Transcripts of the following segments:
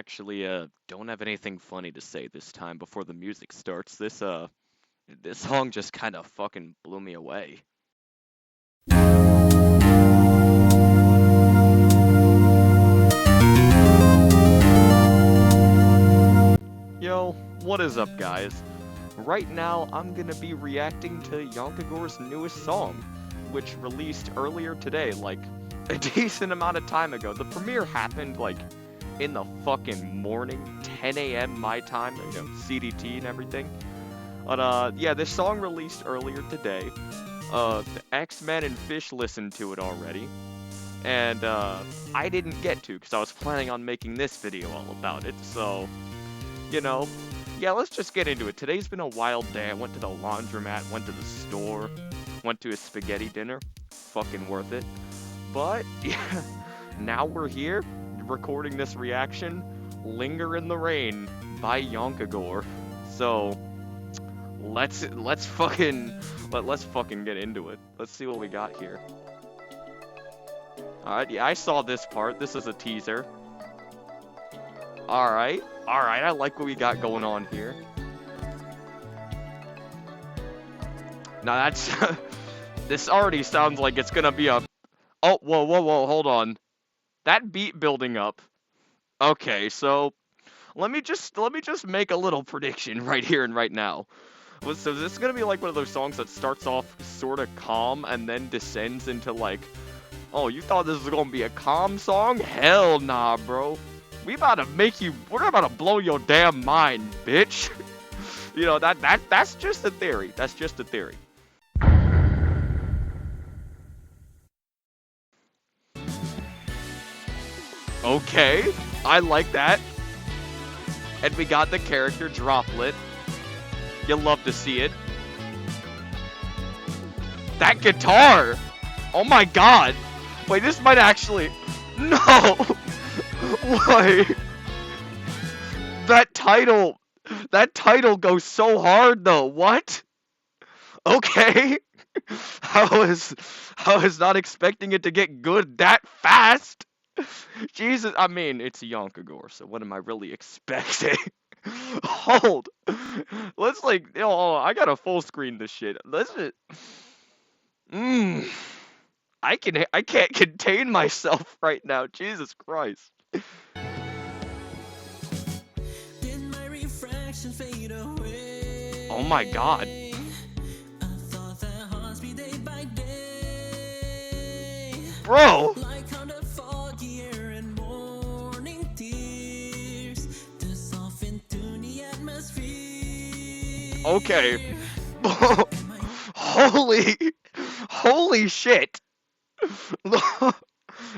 actually don't have anything funny to say this time before the music starts. This song just kind of fucking blew me away. Yo, what is up, guys? Right now, I'm gonna be reacting to YonKaGor's newest song, which released earlier today, like a decent amount of time ago. The premiere happened like in the fucking morning, 10 a.m. my time, CDT and everything. But yeah, this song released earlier today. The X-Men and Fish listened to it already, and I didn't get to because I was planning on making this video all about it. So, yeah, let's just get into it. Today's been a wild day. I went to the laundromat, went to the store, went to a spaghetti dinner. Fucking worth it. But yeah, now we're here recording this reaction, Linger in the Rain by YonKaGor. So let's fucking get into it. Let's see what we got here. Alright, yeah, I saw this part. This is a teaser. Alright, I like what we got going on here. Now that's this already sounds like it's gonna be a oh, whoa, hold on. That beat building up. Okay, so let me just make a little prediction right here and right now. So this is gonna be like one of those songs that starts off sort of calm and then descends into like, oh, you thought this was gonna be a calm song? Hell nah, bro. We're about to blow your damn mind, bitch. That's just a theory. That's just a theory. Okay, I like that. And we got the character droplet. You'll love to see it. That guitar! Oh my god! Wait, this might actually... No! Wait! That title goes so hard though, what? Okay. I was not expecting it to get good that fast. Jesus, I mean, it's YonKaGor, so what am I really expecting? Hold. Let's I gotta full screen this shit. Let's just... I can't contain myself right now. Jesus Christ. Oh my god. Bro. Okay. Holy shit.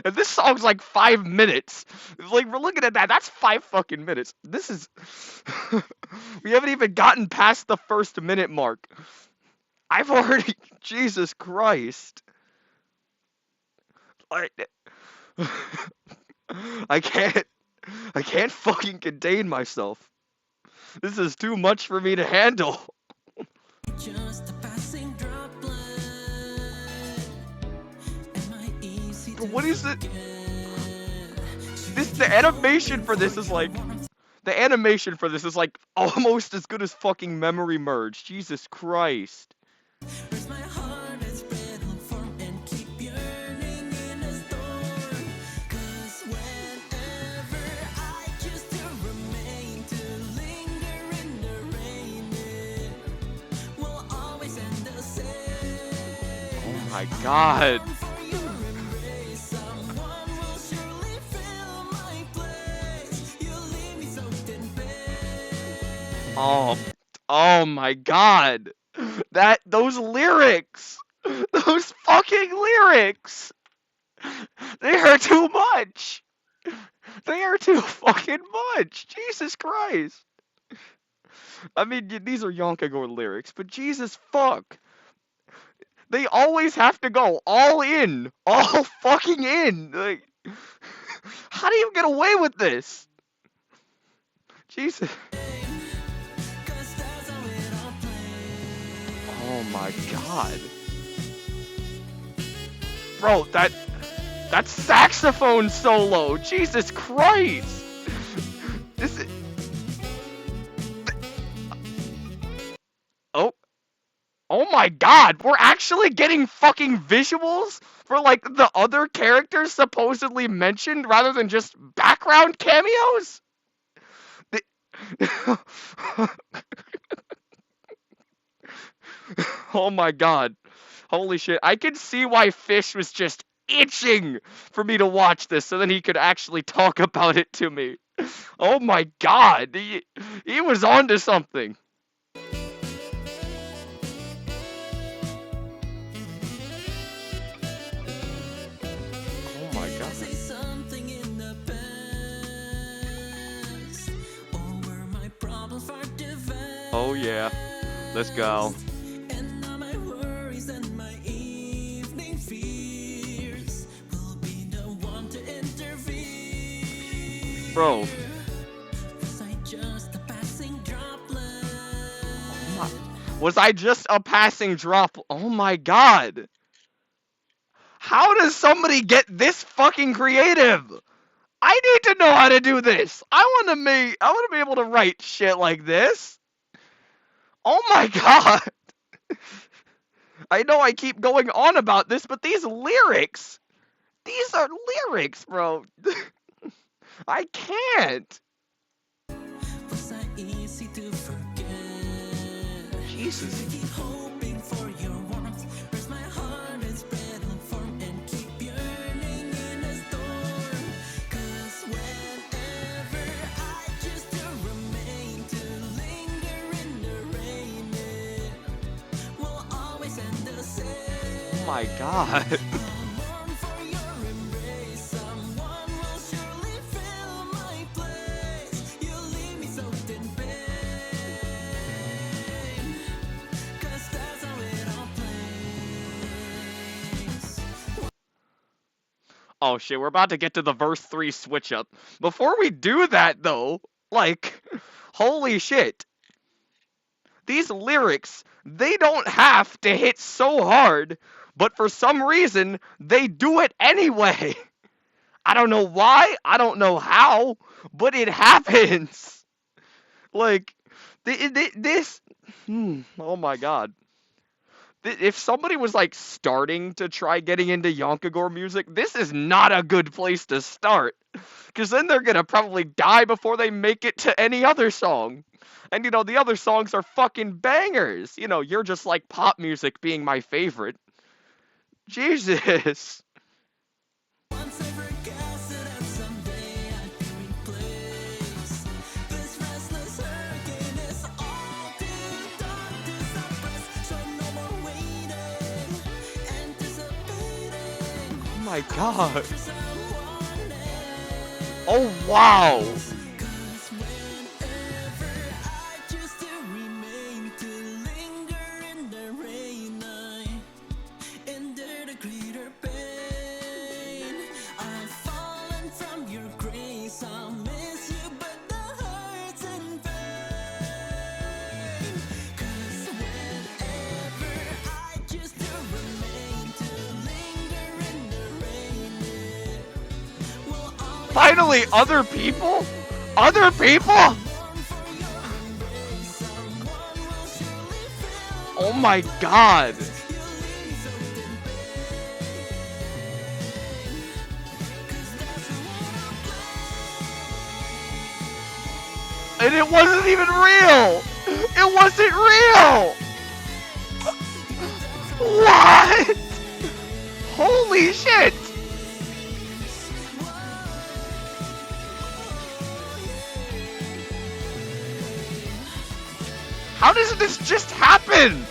And this song's like 5 minutes. Like, we're looking at that. That's 5 fucking minutes. This is... We haven't even gotten past the first minute mark. I've already... Jesus Christ. I can't fucking contain myself. This is too much for me to handle. What is it? The animation for this is like... The animation for this is like almost as good as fucking Memory Merge. Jesus Christ. Oh my god. Oh my god. Those lyrics. Those fucking lyrics. They are too much. They are too fucking much. Jesus Christ. I mean, these are YonKaGor lyrics, but Jesus fuck. They always have to go all in. All fucking in. Like, how do you get away with this? Jesus. Oh my god. Bro, that saxophone solo. Jesus Christ. This is... Oh. Oh my god, we're actually getting fucking visuals for, like, the other characters supposedly mentioned rather than just background cameos? Oh my god. Holy shit. I can see why Fish was just itching for me to watch this so then he could actually talk about it to me. Oh my god. He was onto something. Oh my god. Oh yeah. Let's go. Bro. Was I just a passing drop? Oh my god. How does somebody get this fucking creative? I need to know how to do this. I want to be able to write shit like this. Oh my god. I know I keep going on about this, but these lyrics. These are lyrics, bro. I can't. Jesus. Oh my god. Oh shit, we're about to get to the verse 3 switch up. Before we do that though, like, holy shit. These lyrics, they don't have to hit so hard, but for some reason, they do it anyway. I don't know why, I don't know how, but it happens. Like, this, oh my god. If somebody was, like, starting to try getting into YonKaGor music, this is not a good place to start. Because then they're gonna probably die before they make it to any other song. And, you know, the other songs are fucking bangers. You know, You're Just Like Pop Music being my favorite. Jesus. Oh my god. Oh wow. Finally, other people? Other people? Oh my god. And it wasn't even real! It wasn't real! What? Holy shit! How does this just happen?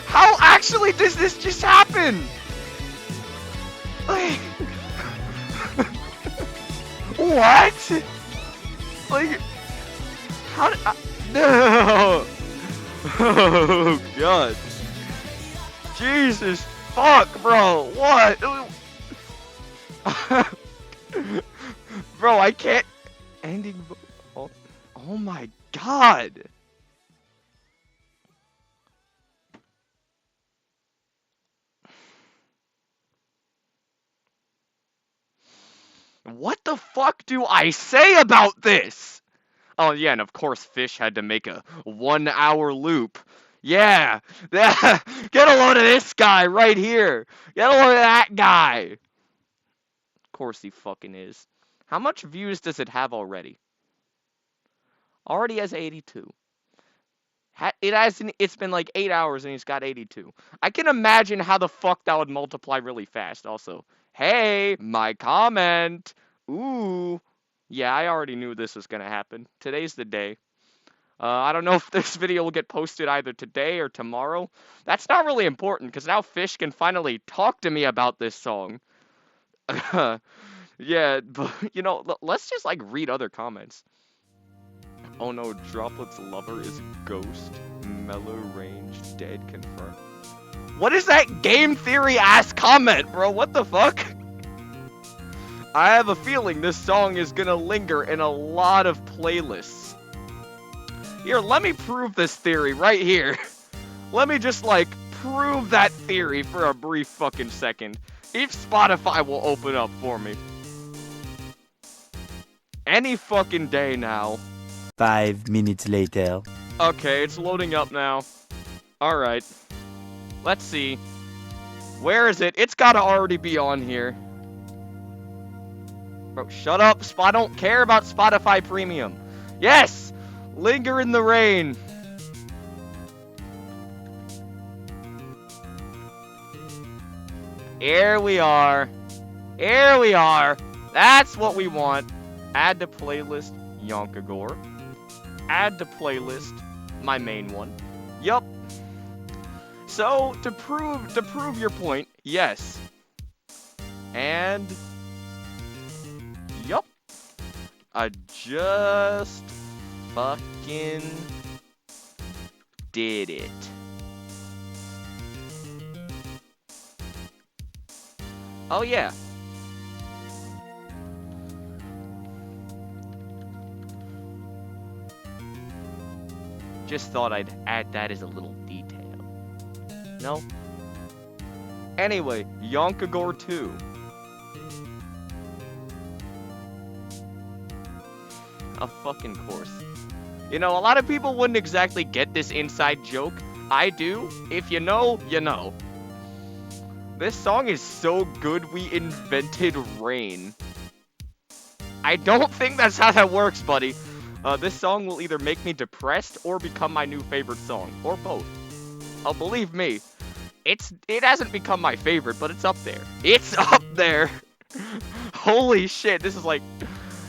How actually does this just happen? Like, what? Like, how did no? Oh god. Jesus fuck, bro. What? Bro, I can't. Ending. Oh my god. What the fuck do I say about this? Oh yeah, and of course Fish had to make a 1 hour loop. Yeah, get a load of this guy right here. Get a load of that guy. Of course he fucking is. How much views does it have already? Already has 82. It's been like 8 hours and he's got 82. I can imagine how the fuck that would multiply really fast. Also, hey, my comment. Ooh. Yeah, I already knew this was gonna happen. Today's the day. I don't know if this video will get posted either today or tomorrow. That's not really important, because now Fish can finally talk to me about this song. Yeah, but, you know, let's just, like, read other comments. Oh no, Droplet's lover is ghost. Mellow range, dead, confirmed. What is that game theory-ass comment, bro? What the fuck? I have a feeling this song is gonna linger in a lot of playlists. Here, let me prove this theory right here. Let me just, like, prove that theory for a brief fucking second. If Spotify will open up for me. Any fucking day now. 5 minutes later. Okay, it's loading up now. Alright. Let's see. Where is it? It's gotta already be on here. Bro, shut up. I don't care about Spotify Premium. Yes! Linger in the rain. Here we are. Here we are. That's what we want. Add to playlist, YonKaGor. Add to playlist, my main one. Yup. So, to prove your point, yes. And yup. I just fucking did it. Oh yeah. Just thought I'd add that as a little detail. No? Anyway, YonKaGor 2. Of fucking course. You know, a lot of people wouldn't exactly get this inside joke. I do. If you know, you know. This song is so good we invented rain. I don't think that's how that works, buddy. This song will either make me depressed or become my new favorite song. Or both. Oh, believe me. It hasn't become my favorite, but it's up there. It's up there! Holy shit, this is like...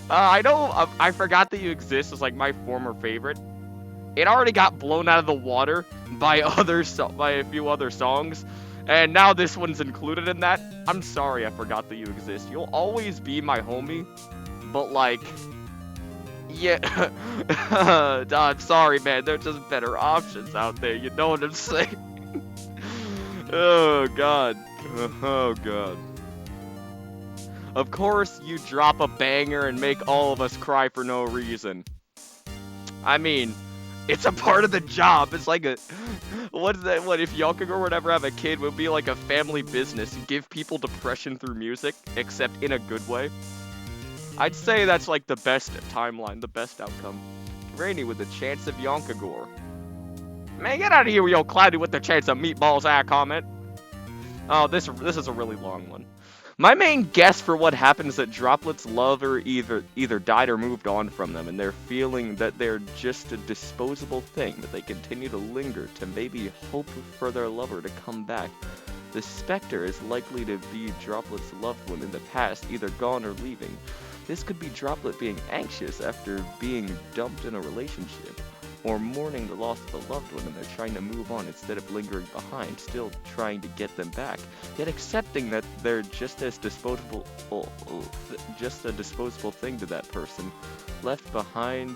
I know I Forgot That You Exist is like my former favorite. It already got blown out of the water by a few other songs, and now this one's included in that. I'm sorry I Forgot That You Exist. You'll always be my homie, but like, yeah, I'm sorry, man. There's just better options out there. You know what I'm saying? Oh god. Oh god. Of course, you drop a banger and make all of us cry for no reason. I mean, it's a part of the job. It's like a... What is that? What, if YonKaGor would ever have a kid, it would be like a family business. Give people depression through music, except in a good way. I'd say that's like the best timeline, the best outcome. Rainy with the chance of YonKaGor. Man, get out of here with your cloudy with the chance of meatballs comment. Oh, this is a really long one. My main guess for what happened is that Droplet's lover either died or moved on from them, and they're feeling that they're just a disposable thing, that they continue to linger to maybe hope for their lover to come back. The specter is likely to be Droplet's loved one in the past, either gone or leaving. This could be Droplet being anxious after being dumped in a relationship, or mourning the loss of a loved one and they're trying to move on instead of lingering behind, still trying to get them back, yet accepting that they're just a disposable thing to that person, left behind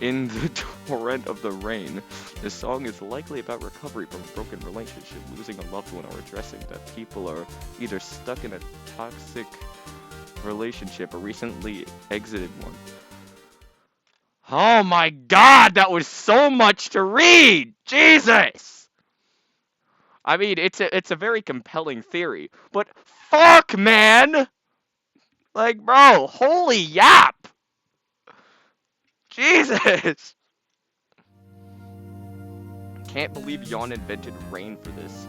in the torrent of the rain. This song is likely about recovery from a broken relationship, losing a loved one, or addressing that people are either stuck in a toxic relationship or recently exited one. Oh my god, that was so much to read! Jesus! I mean, it's a very compelling theory, but fuck, man! Like, bro, holy yap! Jesus! Can't believe Yon invented rain for this.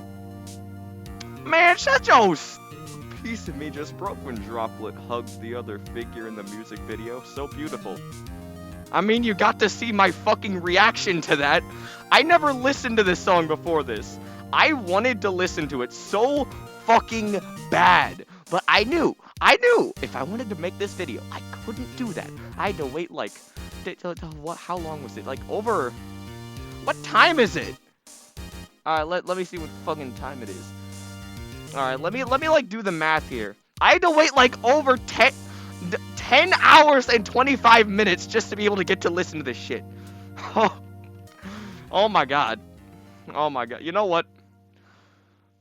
Man, shut your piece of me just broke when Droplet hugged the other figure in the music video. So beautiful. I mean, you got to see my fucking reaction to that. I never listened to this song before this. I wanted to listen to it so fucking bad. But I knew, if I wanted to make this video, I couldn't do that. I had to wait like, how long was it? Like over, what time is it? Alright, let me see what fucking time it is. Alright, let me like do the math here. I had to wait like over 10 hours and 25 minutes just to be able to get to listen to this shit. Oh my god. Oh my god. You know what?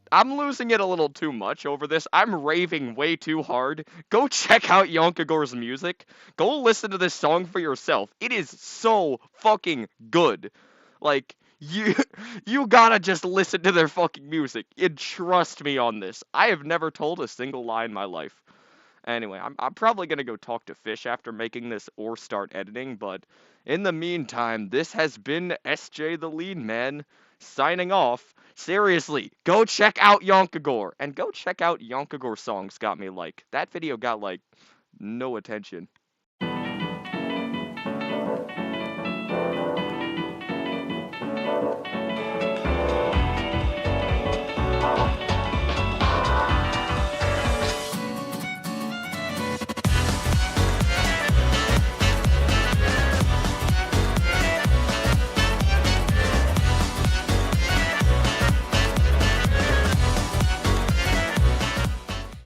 I'm losing it a little too much over this. I'm raving way too hard. Go check out YonKaGor's music. Go listen to this song for yourself. It is so fucking good. Like, you gotta just listen to their fucking music. And trust me on this. I have never told a single lie in my life. Anyway, I'm probably gonna go talk to Fish after making this or start editing, but in the meantime, this has been SJ the Lean Man, signing off. Seriously, go check out YonKaGor, and go check out YonKaGor Songs Got Me Like. That video got, like, no attention.